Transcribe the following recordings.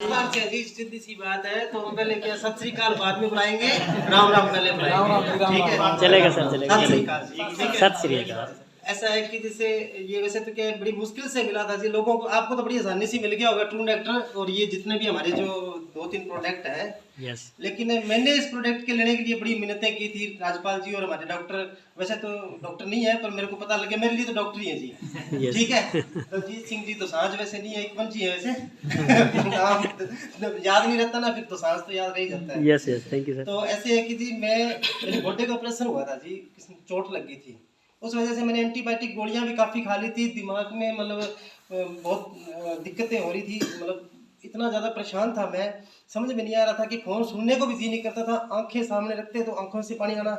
जी सीधी सी बात है। तो हम पहले क्या सत श्री अकाल बाद में बुलाएंगे, राम राम पहले बुलाएंगे, ठीक है? चलेगा सर, चलेगा। सत श्री अकाल जी, ठीक है? सत श्री अकाल। ऐसा है कि जैसे ये वैसे तो क्या बड़ी मुश्किल से मिला था जी लोगों को, आपको तो बड़ी आसानी से मिल गया होगा ट्रू नेक्टर और ये जितने भी हमारे जो 2-3 प्रोडक्ट है। यस। लेकिन मैंने इस प्रोडक्ट के लेने के लिए बड़ी मिन्नतें की थी राजपाल जी और हमारे डॉक्टर, वैसे तो डॉक्टर नहीं है पर मेरे को पता लगे मेरे लिए तो डॉक्टर ही है जी, ठीक है? दलजीत सिंह जी दोसांझ वैसे नहीं है, एक पंच ही है वैसे नाम याद नहीं रहता ना, फिर दोसांझ तो याद रह ही जाता है। Yes yes, thank you sir. तो ऐसे है कि जी मेरे गोड्डे का ऑपरेशन हुआ था जी, चोट लग गई थी, उस वजह से मैंने एंटीबायोटिक गोलियां भी काफ़ी खा ली थी। दिमाग में मतलब बहुत दिक्कतें हो रही थी, मतलब इतना ज़्यादा परेशान था मैं, समझ में नहीं आ रहा था कि फ़ोन सुनने को भी जी नहीं करता था, आंखें सामने रखते तो आंखों से पानी आना।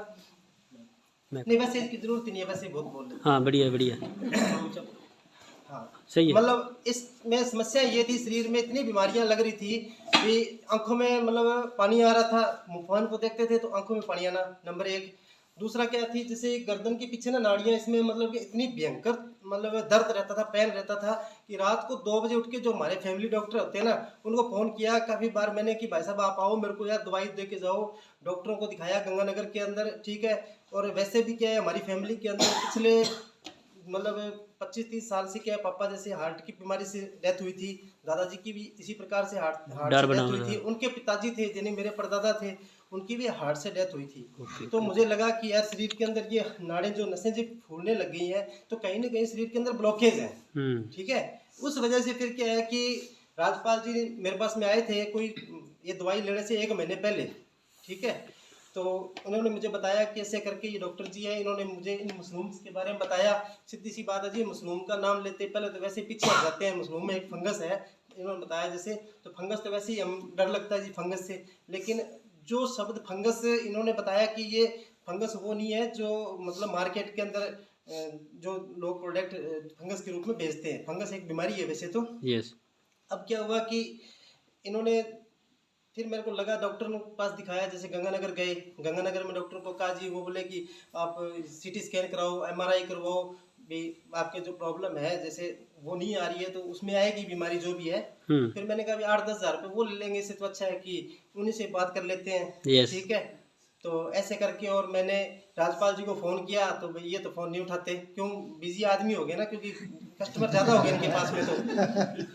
नहीं वैसे इसकी ज़रूरत ही नहीं है, वैसे बहुत बोल रहे। हाँ बढ़िया बढ़िया, हाँ सही है। मतलब इसमें समस्या ये थी, शरीर में इतनी बीमारियां लग रही थी कि आंखों में मतलब पानी आ रहा था, फोन को देखते थे तो आंखों में पानी आना नंबर 1। दूसरा क्या थी, जैसे गर्दन के पीछे ना नाड़ियां, इसमें मतलब कि इतनी भयंकर मतलब दर्द रहता था, पेन रहता था कि रात को 2 बजे उठ के जो हमारे फैमिली डॉक्टर होते हैं ना, उनको फ़ोन किया काफ़ी बार मैंने कि भाई साहब आप आओ, मेरे को यार दवाई दे के जाओ। डॉक्टरों को दिखाया गंगानगर के अंदर, ठीक है? और वैसे भी क्या है हमारी फैमिली के अंदर पिछले मतलब 25-30 साल से क्या है, पापा जैसे हार्ट की बीमारी से डेथ हुई थी, दादाजी की भी इसी प्रकार से हार्ट से डेथ हुई थी, उनके पिताजी थे यानी मेरे परदादा थे, उनकी भी हार्ट से डेथ हुई थी। तो मुझे लगा कि यार शरीर के अंदर ये नाड़ें जो नसें जो फूलने लग गई हैं, तो कहीं ना कहीं शरीर के अंदर ब्लॉकेज है, ठीक है? उस वजह से फिर क्या है कि राजपाल जी मेरे पास में आए थे कोई ये दवाई लेने से 1 महीने पहले, ठीक है? तो उन्होंने मुझे बताया कि ऐसे करके ये डॉक्टर जी है, इन्होंने मुझे इन मशरूम्स के बारे में बताया। सीधी सी बात है जी, मशरूम का नाम लेते पहले तो वैसे पीछे हट जाते हैं, मशरूम में एक फंगस है, इन्होंने बताया जैसे, तो फंगस तो वैसे ही हम डर लगता है जी फंगस से, लेकिन जो शब्द फंगस इन्होंने बताया कि ये फंगस वो नहीं है जो मतलब मार्केट के अंदर जो लोग प्रोडक्ट फंगस के रूप में बेचते हैं, फंगस एक बीमारी है वैसे तो। यस। अब क्या हुआ कि इन्होंने फिर मेरे को लगा डॉक्टर के पास दिखाया, जैसे गंगानगर गए, गंगानगर में डॉक्टर को कहा जी, वो बोले कि आप सीटी स्कैन कराओ, एमआरआई करवाओ, भी आपके जो प्रॉब्लम है जैसे वो नहीं आ रही है तो उसमें आएगी बीमारी जो भी है। फिर मैंने कहा 8-10 हज़ार रुपये वो ले लेंगे, इससे तो अच्छा है कि उन्हीं से बात कर लेते हैं, ठीक है? तो ऐसे करके और मैंने राजपाल जी को फ़ोन किया तो भाई ये तो फ़ोन नहीं उठाते, क्यों बिजी आदमी हो गए ना, क्योंकि कस्टमर ज़्यादा हो गए इनके पास में। तो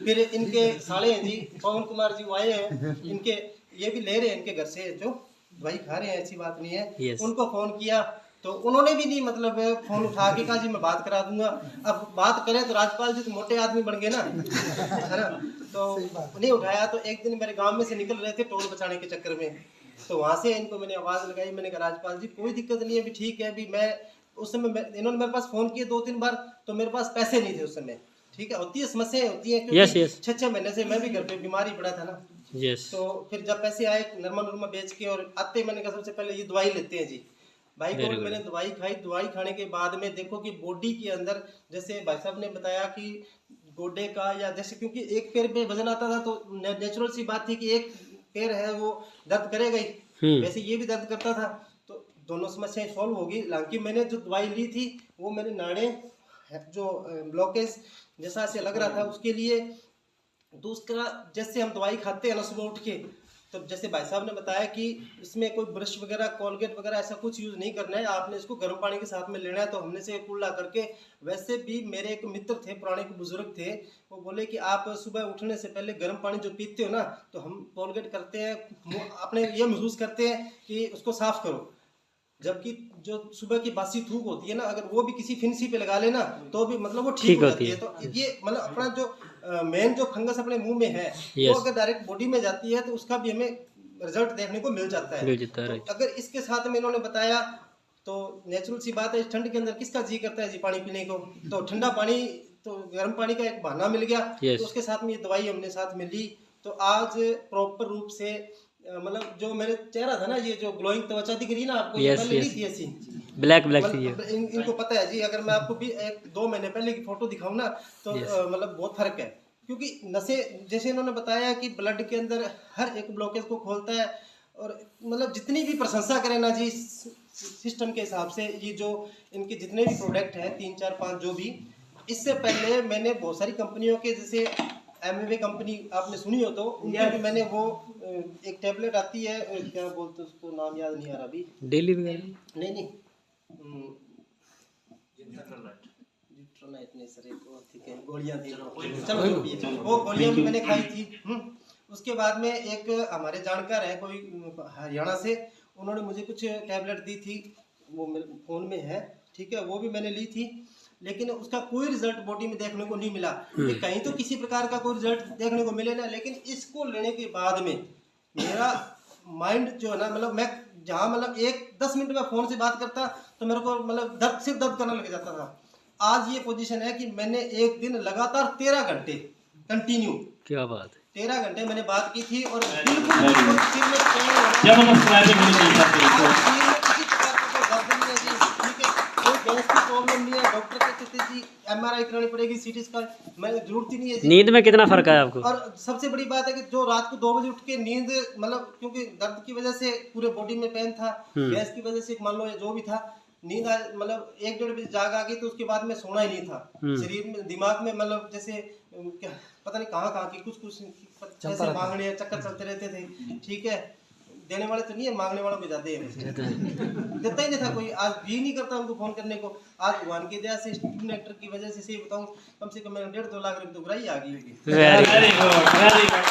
फिर इनके साले हैं जी पवन कुमार जी, वो आए हैं, इनके ये भी ले रहे हैं इनके घर से जो दवाई खा रहे हैं, ऐसी बात नहीं है। उनको फ़ोन किया तो उन्होंने भी नहीं मतलब फ़ोन उठा के कहा जी मैं बात करा दूंगा। अब बात करें तो राजपाल जी तो मोटे आदमी बन गए ना, है ना? तो नहीं उठाया। तो एक दिन मेरे गाँव में से निकल रहे थे टोल बचाने के चक्कर में, तो वहाँ से इनको मैंने आवाज़ लगाई, मैंने कहा राजपाल जी कोई दिक्कत नहीं है, अभी ठीक है, अभी मैं उस समय इन्होंने मेरे पास फ़ोन किए 2-3 बार, तो मेरे पास पैसे नहीं थे उस समय, ठीक है? होती है समस्याएं होती है, क्योंकि 6-6 महीने से मैं भी घर पे बीमारी पड़ा था ना। तो फिर जब पैसे आए नरमा नुरमा बेच के और आते मैंने कहा सबसे पहले ये दवाई लेते हैं जी भाई को। मैंने दवाई खाई, दवाई खाने के बाद में देखो कि बॉडी के अंदर, जैसे भाई साहब ने बताया कि गोड्डे का या जैसे, क्योंकि एक पैर पे वजन आता था तो नेचुरल सी बात थी कि एक पैर है वो दर्द करेगा ही, वैसे ये भी दर्द करता था, तो दोनों समस्याएं सॉल्व होगी। हालांकि मैंने जो दवाई ली थी वो मेरे नाड़े जो ब्लॉकेज जैसा से लग रहा था उसके लिए। दूसरा जैसे हम दवाई खाते हैं ना सुबह उठ के, तो जैसे भाई साहब ने बताया कि इसमें कोई ब्रश वगैरह कोलगेट वगैरह ऐसा कुछ यूज़ नहीं करना है, आपने इसको गर्म पानी के साथ में लेना है। तो हमने से कुल्ला करके, वैसे भी मेरे एक मित्र थे पुराने बुजुर्ग थे, वो बोले कि आप सुबह उठने से पहले गर्म पानी जो पीते हो ना, तो हम कोलगेट करते हैं अपने ये महसूस करते हैं कि उसको साफ करो, जबकि जो सुबह की बासी थूक होती है ना, अगर वो भी किसी फिंसी पे लगा लेना तो भी मतलब वो ठीक हो जाती है। तो ये मतलब अपना जो मेन जो फंगस अपने मुंह में है वो अगर डायरेक्ट बॉडी में जाती है तो उसका भी हमें रिजल्ट देखने को मिल जाता है। तो अगर इसके साथ में इन्होंने बताया, तो नेचुरल सी बात है, ठंड के अंदर किसका जी करता है जी पानी पीने को, तो ठंडा पानी, तो गर्म पानी का एक बहाना मिल गया। तो उसके साथ में ये दवाई हमने साथ में ली, तो आज प्रॉपर रूप से मतलब जो मेरे चेहरा था ना, ये जो ग्लोइंग त्वचा दिख रही ना आपको, ये पहले नहीं थी ऐसी ब्लैक सी है। इनको पता है जी, अगर मैं आपको भी 1-2 महीने पहले की फोटो दिखाऊं ना तो मतलब बहुत फर्क है, क्योंकि नसें जैसे इन्होंने बताया कि ब्लड के अंदर हर एक ब्लॉकेज को खोलता है। और मतलब जितनी भी प्रशंसा करें ना जी सिस्टम के हिसाब से, ये जो इनके जितने भी प्रोडक्ट हैं 3-4-5 जो भी, इससे पहले मैंने बहुत सारी कंपनियों के जैसे एमवे कंपनी आपने सुनी हो तो उनकी भी मैंने वो एक टैबलेट आती है, क्या बोलते हैं उसको, नाम याद नहीं आ रहा अभी। डेली वगैरह नहीं जिट्रोनाइट नहीं सर, एक वो ठीक है गोलियां थी, चलो जो भी है, वो गोलियां भी मैंने खाई थी। उसके बाद में एक हमारे जानकार है कोई हरियाणा से, उन्होंने मुझे कुछ टैबलेट दी थी, वो मेरे फ़ोन में है, ठीक है, वो भी मैंने ली थी, लेकिन उसका कोई रिजल्ट बॉडी में देखने को नहीं मिला। कि कहीं तो किसी प्रकार का कोई रिजल्ट देखने को मिले ना, लेकिन इसको लेने के बाद में मेरा माइंड जो है ना, मतलब मैं जहाँ मतलब 10 मिनट में फ़ोन से बात करता तो मेरे को मतलब सिर दर्द करने लग जाता था। आज ये पोजीशन है कि मैंने एक दिन लगातार 13 घंटे कंटिन्यू, क्या बात है, 13 घंटे मैंने बात की थी और बिल्कुल सिर में पेन होना, किसी प्रकार का कोई दर्द नहीं है जी, ठीक है, कोई गैस की प्रॉब्लम नहीं है। डॉक्टर कहते थे जी एमआरआई करानी पड़ेगी, सीटी स्कैन, मैं जरूरत ही नहीं है जी। नींद में कितना फर्क है आपको? और सबसे बड़ी बात है कि जो रात को 2 बजे उठ के नींद, मतलब क्योंकि दर्द की वजह से पूरे बॉडी में पेन था, गैस की वजह से मान लो या जो भी था, नींद मतलब 1-1.5 बजे जाग आ गई, तो उसके बाद में सोना ही नहीं था। शरीर में, दिमाग में मतलब जैसे पता नहीं कहाँ की कुछ ऐसे मांगने चक्कर चलते रहते थे, ठीक है, देने वाले तो नहीं है, मांगने वालों को ज्यादा है, देता ही नहीं था कोई, आज भी नहीं करता उनको फोन करने को। आज भगवान की दया से स्टूडेंट एक्टर की वजह से सही बताऊं, कम से कम 1.5-2 लाख रुपए तो ग्राही आ गई होगी। Very good, very good.